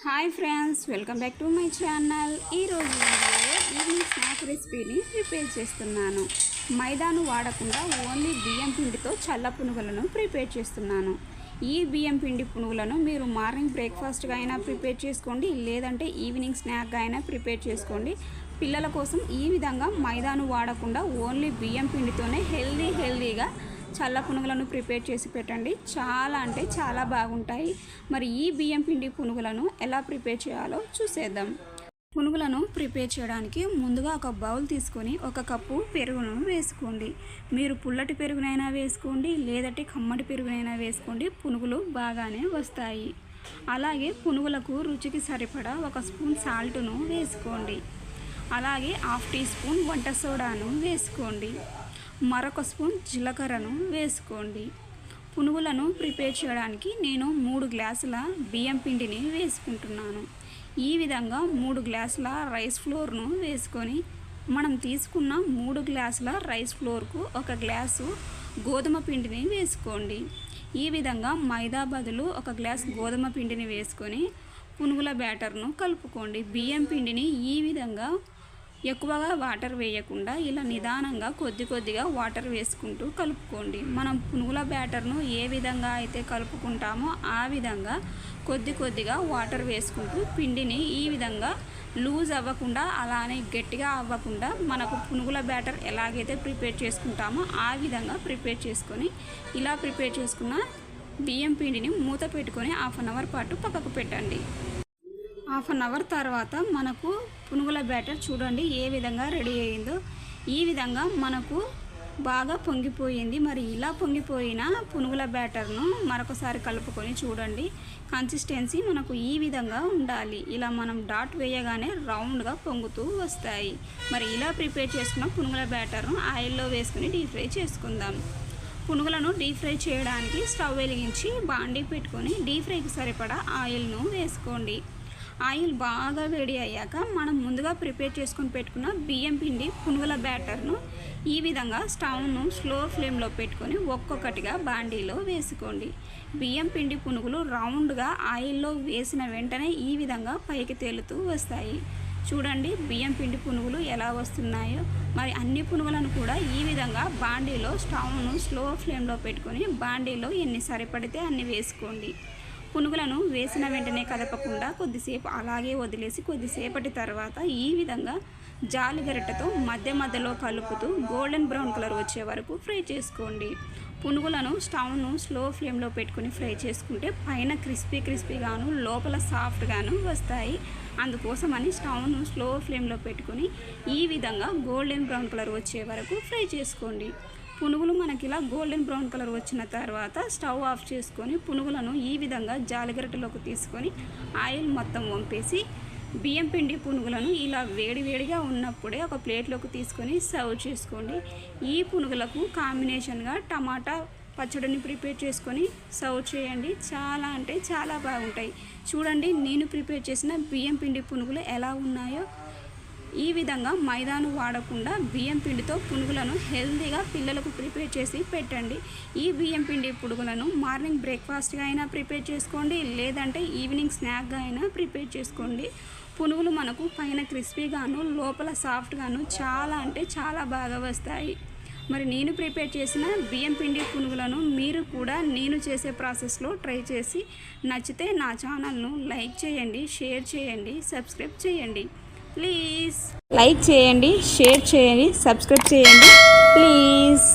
Hi friends, welcome back to my channel. ఈరోజు వీడియోలో evening snack రెసిపీని ప్రిపేర్ చేస్తున్నాను. మైదాను వాడకుండా ఓన్లీ బియ్యం పిండితో చల్ల పునుగులను ప్రిపేర్ చేస్తున్నాను. ఈ బియ్యం పిండి పునుగులను మీరు మార్నింగ్ బ్రేక్ఫాస్ట్గా అయినా ప్రిపేర్ చేసుకోండి, లేదంటే ఈవినింగ్ స్నాక్గా అయినా ప్రిపేర్ చేసుకోండి. పిల్లల కోసం ఈ విధంగా మైదాను వాడకుండా ఓన్లీ బియ్యం పిండితోనే హెల్దీగా చల్ల పునుగులను ప్రిపేర్ చేసి పెట్టండి. చాలా అంటే చాలా బాగుంటాయి. మరి ఈ బియ్యం పిండి పునుగులను ఎలా ప్రిపేర్ చేయాలో చూసేద్దాం. పునుగులను ప్రిపేర్ చేయడానికి ముందుగా ఒక బౌల్ తీసుకొని 1 కప్పు పెరుగును వేసుకోండి. మీరు పుల్లటి పెరుగునైనా వేసుకోండి, లేదంటే కమ్మటి పెరుగునైనా వేసుకోండి. పునుగులు బాగానే వస్తాయి. అలాగే పునుగులకు రుచికి సరిపడా 1 స్పూన్ సాల్ట్ను వేసుకోండి. అలాగే 1/2 టీ స్పూన్ వంట సోడాను వేసుకోండి. మరొక స్పూన్ జీలకర్రను వేసుకోండి. పునుగులను ప్రిపేర్ చేయడానికి నేను 3 గ్లాసుల బియ్యం పిండిని వేసుకుంటున్నాను. ఈ విధంగా 3 గ్లాసుల రైస్ ఫ్లోర్ను వేసుకొని మనం తీసుకున్న 3 గ్లాసుల రైస్ ఫ్లోర్కు 1 గ్లాసు గోధుమ పిండిని వేసుకోండి. ఈ విధంగా మైదా బదులు 1 గ్లాస్ గోధుమ పిండిని వేసుకొని పునుగుల బ్యాటర్ను కలుపుకోండి. బియ్యం పిండిని ఈ విధంగా ఎక్కువగా వాటర్ వేయకుండా ఇలా నిదానంగా కొద్దిగా వాటర్ వేసుకుంటూ కలుపుకోండి. మనం పునుగుల బ్యాటర్ను ఏ విధంగా అయితే కలుపుకుంటామో ఆ విధంగా కొద్దిగా వాటర్ వేసుకుంటూ పిండిని ఈ విధంగా లూజ్ అవ్వకుండా, అలానే గట్టిగా అవ్వకుండా మనకు పునుగుల బ్యాటర్ ఎలాగైతే ప్రిపేర్ చేసుకుంటామో ఆ విధంగా ప్రిపేర్ చేసుకొని, ఇలా ప్రిపేర్ చేసుకున్న బియ్యం పిండిని మూత పెట్టుకొని 1/2 అవర్ పాటు పక్కకు పెట్టండి. 1/2 అవర్ తర్వాత మనకు పునుగుల బ్యాటర్ చూడండి ఏ విధంగా రెడీ అయ్యిందో. ఈ విధంగా మనకు బాగా పొంగిపోయింది. మరి ఇలా పొంగిపోయిన పునుగుల బ్యాటర్ను మరొకసారి కలుపుకొని చూడండి. కన్సిస్టెన్సీ మనకు ఈ విధంగా ఉండాలి. ఇలా మనం డాట్ వేయగానే రౌండ్గా పొంగుతూ వస్తాయి. మరి ఇలా ప్రిపేర్ చేసుకున్న పునుగుల బ్యాటర్ను ఆయిల్లో వేసుకుని డీప్ ఫ్రై చేసుకుందాం. పునుగులను డీప్ ఫ్రై చేయడానికి స్టవ్ వెలిగించి బాండీ పెట్టుకొని డీప్ ఫ్రైకి సరిపడా ఆయిల్ను వేసుకోండి. ఆయిల్ బాగా వేడి అయ్యాక మనం ముందుగా ప్రిపేర్ చేసుకొని పెట్టుకున్న బియ్యం పిండి పునుగుల బ్యాటర్ను ఈ విధంగా స్టవ్ను స్లో ఫ్లేమ్లో పెట్టుకొని ఒక్కొక్కటిగా బాండీలో వేసుకోండి. బియ్యం పిండి పునుగులు రౌండ్గా ఆయిల్లో వేసిన వెంటనే ఈ విధంగా పైకి తేలుతూ వస్తాయి. చూడండి బియ్యం పిండి పునుగులు ఎలా వస్తున్నాయో. మరి అన్ని పునుగులను కూడా ఈ విధంగా బాండీలో స్టవ్ను స్లో ఫ్లేమ్లో పెట్టుకొని బాండీలో ఎన్ని సరిపడితే అన్ని వేసుకోండి. పునుగులను వేసిన వెంటనే కదపకుండా కొద్దిసేపు అలాగే వదిలేసి కొద్దిసేపటి తర్వాత ఈ విధంగా జాలిగరిటెతో మధ్యలో కలుపుతూ గోల్డెన్ బ్రౌన్ కలర్ వచ్చే వరకు ఫ్రై చేసుకోండి. పునుగులను స్టవ్ను స్లో ఫ్లేమ్లో పెట్టుకుని ఫ్రై చేసుకుంటే పైన క్రిస్పీగాను లోపల సాఫ్ట్గాను వస్తాయి. అందుకోసమని స్టవ్ను స్లో ఫ్లేమ్లో పెట్టుకుని ఈ విధంగా గోల్డెన్ బ్రౌన్ కలర్ వచ్చే వరకు ఫ్రై చేసుకోండి. పునుగులు మనకి ఇలా గోల్డెన్ బ్రౌన్ కలర్ వచ్చిన తర్వాత స్టవ్ ఆఫ్ చేసుకొని పునుగులను ఈ విధంగా జాలిగరిటెలోకి తీసుకొని ఆయిల్ మొత్తం వంపేసి బియ్యం పిండి పునుగులను ఇలా వేడిగా ఉన్నప్పుడే ఒక ప్లేట్లోకి తీసుకొని సర్వ్ చేసుకోండి. ఈ పునుగులకు కాంబినేషన్గా టమాటా పచ్చడిని ప్రిపేర్ చేసుకొని సర్వ్ చేయండి. చాలా అంటే చాలా బాగుంటాయి. చూడండి నేను ప్రిపేర్ చేసిన బియ్యం పిండి పునుగులు ఎలా ఉన్నాయో. ఈ విధంగా మైదాను వాడకుండా బియ్యం పిండితో పునుగులను హెల్తీగా పిల్లలకు ప్రిపేర్ చేసి పెట్టండి. ఈ బియ్యం పిండి పునుగులను మార్నింగ్ బ్రేక్ఫాస్ట్గా అయినా ప్రిపేర్ చేసుకోండి, లేదంటే ఈవినింగ్ స్నాక్గా అయినా ప్రిపేర్ చేసుకోండి. పునుగులు మనకు పైన క్రిస్పీగాను లోపల సాఫ్ట్గాను చాలా అంటే చాలా బాగా వస్తాయి. మరి నేను ప్రిపేర్ చేసిన బియ్యం పిండి పునుగులను మీరు కూడా నేను చేసే ప్రాసెస్లో ట్రై చేసి నచ్చితే నా ఛానల్ను లైక్ చేయండి, షేర్ చేయండి, సబ్స్క్రైబ్ చేయండి ప్లీజ్. లైక్ చేయండి, షేర్ చేయండి, సబ్స్క్రైబ్ చేయండి ప్లీజ్.